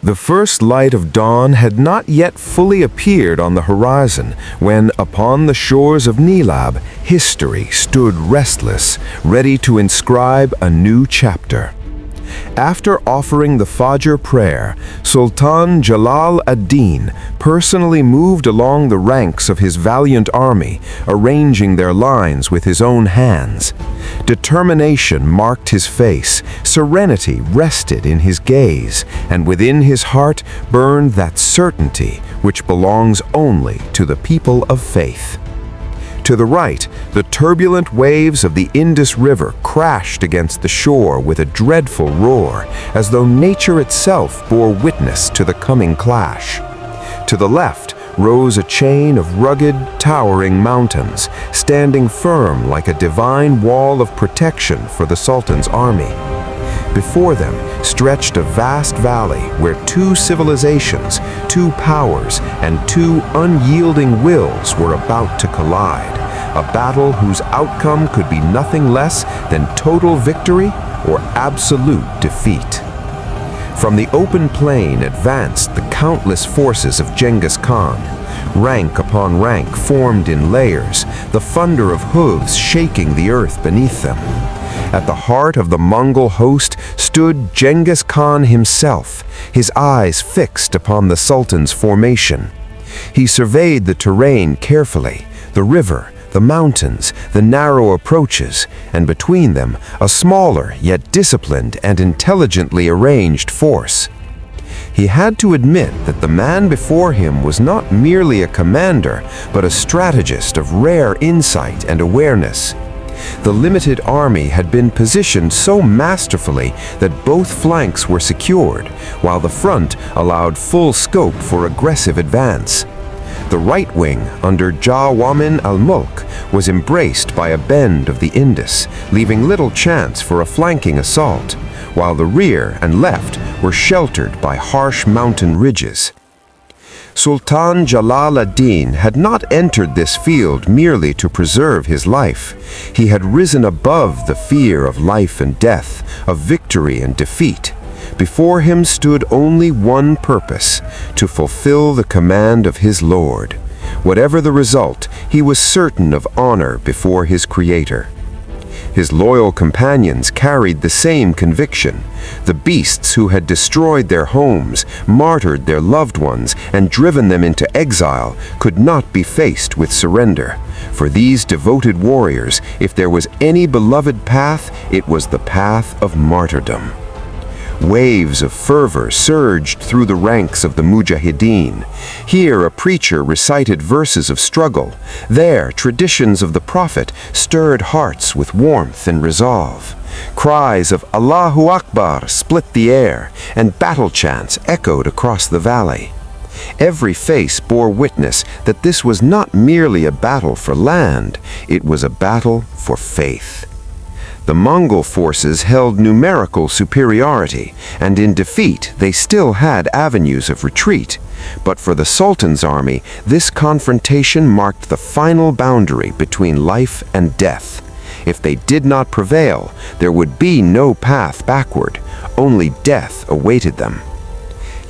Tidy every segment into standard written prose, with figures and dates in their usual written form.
The first light of dawn had not yet fully appeared on the horizon when, upon the shores of Nilab, history stood restless, ready to inscribe a new chapter. After offering the Fajr prayer, Sultan Jalal ad-Din personally moved along the ranks of his valiant army, arranging their lines with his own hands. Determination marked his face, serenity rested in his gaze, and within his heart burned that certainty which belongs only to the people of faith. To the right, the turbulent waves of the Indus River crashed against the shore with a dreadful roar, as though nature itself bore witness to the coming clash. To the left rose a chain of rugged, towering mountains, standing firm like a divine wall of protection for the Sultan's army. Before them stretched a vast valley where two civilizations, two powers, and two unyielding wills were about to collide, a battle whose outcome could be nothing less than total victory or absolute defeat. From the open plain advanced the countless forces of Genghis Khan. Rank upon rank formed in layers, the thunder of hooves shaking the earth beneath them. At the heart of the Mongol host stood Genghis Khan himself, his eyes fixed upon the Sultan's formation. He surveyed the terrain carefully, the river, the mountains, the narrow approaches, and between them a smaller yet disciplined and intelligently arranged force. He had to admit that the man before him was not merely a commander, but a strategist of rare insight and awareness. The limited army had been positioned so masterfully that both flanks were secured, while the front allowed full scope for aggressive advance. The right wing, under Jawamin al-Mulk, was embraced by a bend of the Indus, leaving little chance for a flanking assault, while the rear and left were sheltered by harsh mountain ridges. Sultan Jalal ad-Din had not entered this field merely to preserve his life. He had risen above the fear of life and death, of victory and defeat. Before him stood only one purpose, to fulfill the command of his Lord. Whatever the result, he was certain of honor before his Creator. His loyal companions carried the same conviction. The beasts who had destroyed their homes, martyred their loved ones, and driven them into exile could not be faced with surrender. For these devoted warriors, if there was any beloved path, it was the path of martyrdom. Waves of fervor surged through the ranks of the Mujahideen. Here a preacher recited verses of struggle. There traditions of the Prophet stirred hearts with warmth and resolve. Cries of Allahu Akbar split the air, and battle chants echoed across the valley. Every face bore witness that this was not merely a battle for land, it was a battle for faith. The Mongol forces held numerical superiority, and in defeat they still had avenues of retreat. But for the Sultan's army, this confrontation marked the final boundary between life and death. If they did not prevail, there would be no path backward, only death awaited them.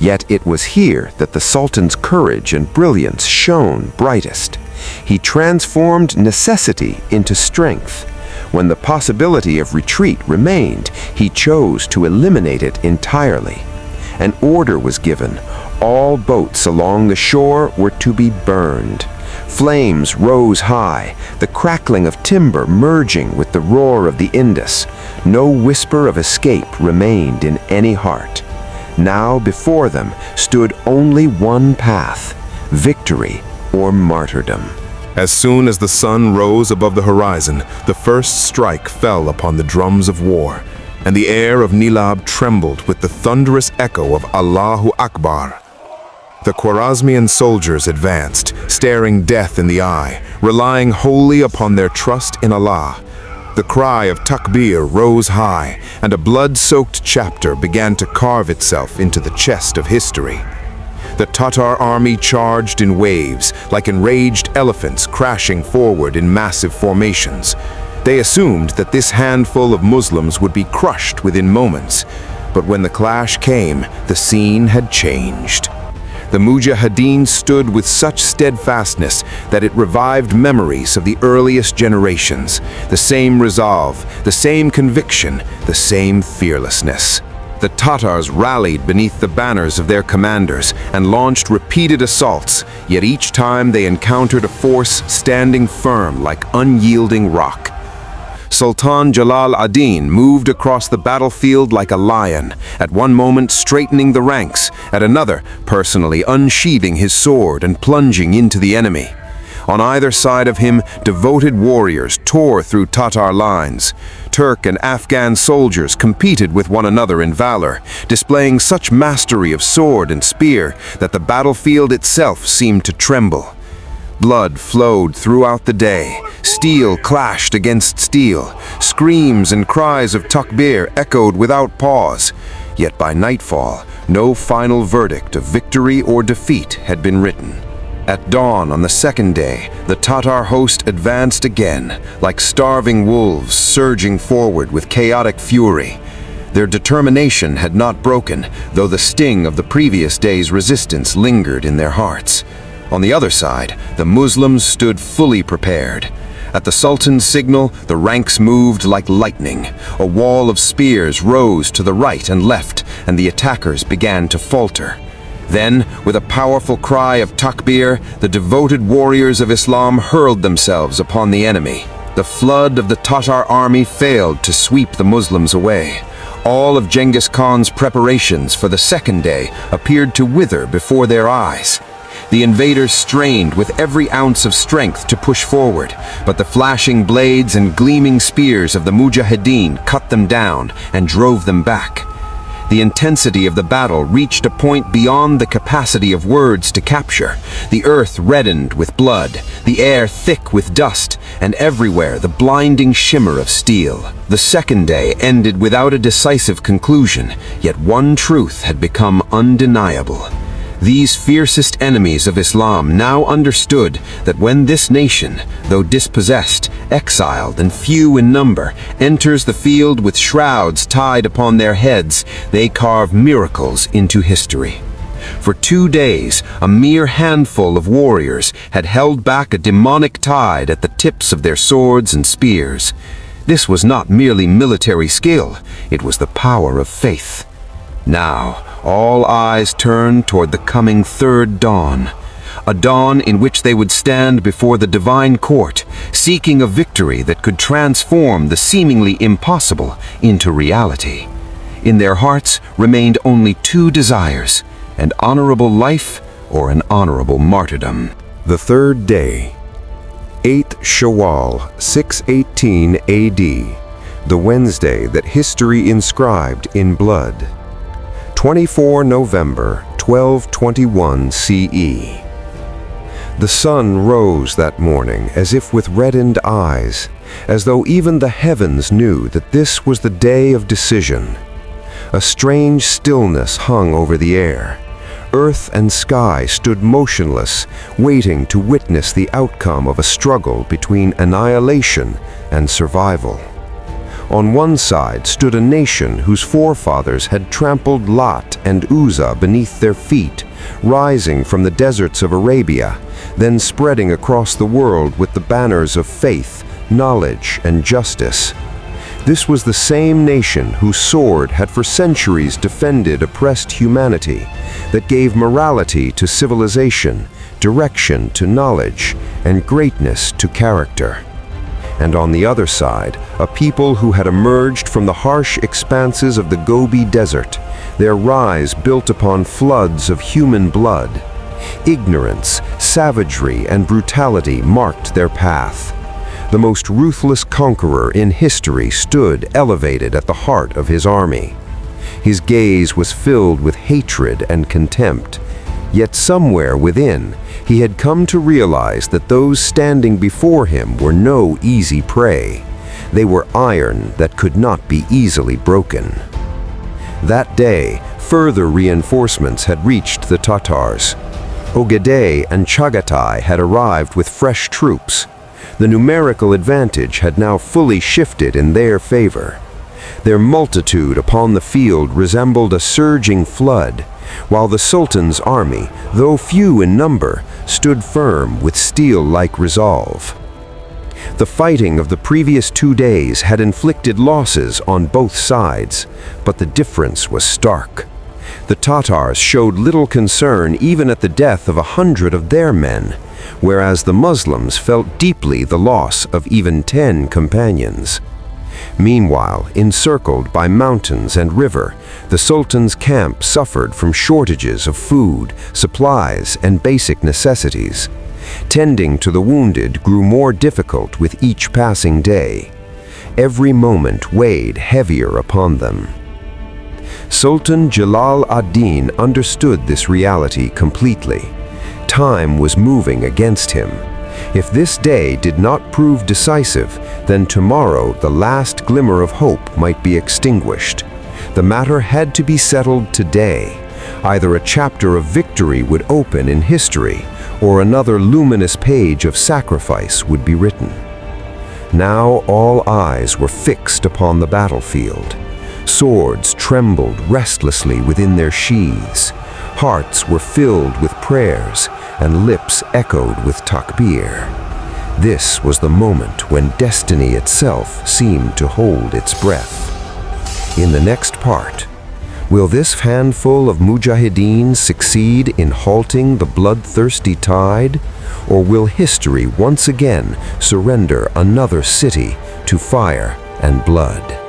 Yet it was here that the Sultan's courage and brilliance shone brightest. He transformed necessity into strength. When the possibility of retreat remained, he chose to eliminate it entirely. An order was given. All boats along the shore were to be burned. Flames rose high, the crackling of timber merging with the roar of the Indus. No whisper of escape remained in any heart. Now before them stood only one path: victory or martyrdom. As soon as the sun rose above the horizon, the first strike fell upon the drums of war, and the air of Nilab trembled with the thunderous echo of Allahu Akbar. The Khwarazmian soldiers advanced, staring death in the eye, relying wholly upon their trust in Allah. The cry of takbir rose high, and a blood-soaked chapter began to carve itself into the chest of history. The Tatar army charged in waves, like enraged elephants crashing forward in massive formations. They assumed that this handful of Muslims would be crushed within moments. But when the clash came, the scene had changed. The Mujahideen stood with such steadfastness that it revived memories of the earliest generations, the same resolve, the same conviction, the same fearlessness. The Tatars rallied beneath the banners of their commanders and launched repeated assaults, yet each time they encountered a force standing firm like unyielding rock. Sultan Jalal ad-Din moved across the battlefield like a lion, at one moment straightening the ranks, at another personally unsheathing his sword and plunging into the enemy. On either side of him, devoted warriors tore through Tatar lines. Turk and Afghan soldiers competed with one another in valor, displaying such mastery of sword and spear that the battlefield itself seemed to tremble. Blood flowed throughout the day. Steel clashed against steel. Screams and cries of takbir echoed without pause. Yet by nightfall, no final verdict of victory or defeat had been written. At dawn on the second day, the Tatar host advanced again, like starving wolves surging forward with chaotic fury. Their determination had not broken, though the sting of the previous day's resistance lingered in their hearts. On the other side, the Muslims stood fully prepared. At the Sultan's signal, the ranks moved like lightning. A wall of spears rose to the right and left, and the attackers began to falter. Then, with a powerful cry of takbir, the devoted warriors of Islam hurled themselves upon the enemy. The flood of the Tatar army failed to sweep the Muslims away. All of Genghis Khan's preparations for the second day appeared to wither before their eyes. The invaders strained with every ounce of strength to push forward, but the flashing blades and gleaming spears of the Mujahideen cut them down and drove them back. The intensity of the battle reached a point beyond the capacity of words to capture. The earth reddened with blood, the air thick with dust, and everywhere the blinding shimmer of steel. The second day ended without a decisive conclusion, yet one truth had become undeniable. These fiercest enemies of Islam now understood that when this nation, though dispossessed, exiled, and few in number, enters the field with shrouds tied upon their heads, they carve miracles into history. For 2 days, a mere handful of warriors had held back a demonic tide at the tips of their swords and spears. This was not merely military skill, it was the power of faith. Now, all eyes turned toward the coming third dawn, a dawn in which they would stand before the divine court, seeking a victory that could transform the seemingly impossible into reality. In their hearts remained only 2 desires, an honorable life or an honorable martyrdom. The third day, 8th Shawwal, 618 AD, the Wednesday that history inscribed in blood. 24 November, 1221 CE. The sun rose that morning as if with reddened eyes, as though even the heavens knew that this was the day of decision. A strange stillness hung over the air. Earth and sky stood motionless, waiting to witness the outcome of a struggle between annihilation and survival. On one side stood a nation whose forefathers had trampled Lat and Uzza beneath their feet, rising from the deserts of Arabia, then spreading across the world with the banners of faith, knowledge, and justice. This was the same nation whose sword had for centuries defended oppressed humanity, that gave morality to civilization, direction to knowledge, and greatness to character. And on the other side, a people who had emerged from the harsh expanses of the Gobi Desert, their rise built upon floods of human blood. Ignorance, savagery, and brutality marked their path. The most ruthless conqueror in history stood elevated at the heart of his army. His gaze was filled with hatred and contempt, yet somewhere within, he had come to realize that those standing before him were no easy prey. They were iron that could not be easily broken. That day, further reinforcements had reached the Tatars. Ogedei and Chagatai had arrived with fresh troops. The numerical advantage had now fully shifted in their favor. Their multitude upon the field resembled a surging flood, while the Sultan's army, though few in number, stood firm with steel-like resolve. The fighting of the previous 2 days had inflicted losses on both sides, but the difference was stark. The Tatars showed little concern even at the death of 100 of their men, whereas the Muslims felt deeply the loss of even 10 companions. Meanwhile, encircled by mountains and river, the Sultan's camp suffered from shortages of food, supplies, and basic necessities. Tending to the wounded grew more difficult with each passing day. Every moment weighed heavier upon them. Sultan Jalal ad-Din understood this reality completely. Time was moving against him. If this day did not prove decisive, then tomorrow the last glimmer of hope might be extinguished. The matter had to be settled today. Either a chapter of victory would open in history, or another luminous page of sacrifice would be written. Now all eyes were fixed upon the battlefield. Swords trembled restlessly within their sheaths. Hearts were filled with prayers, and lips echoed with takbir. This was the moment when destiny itself seemed to hold its breath. In the next part, will this handful of mujahideen succeed in halting the bloodthirsty tide, or will history once again surrender another city to fire and blood?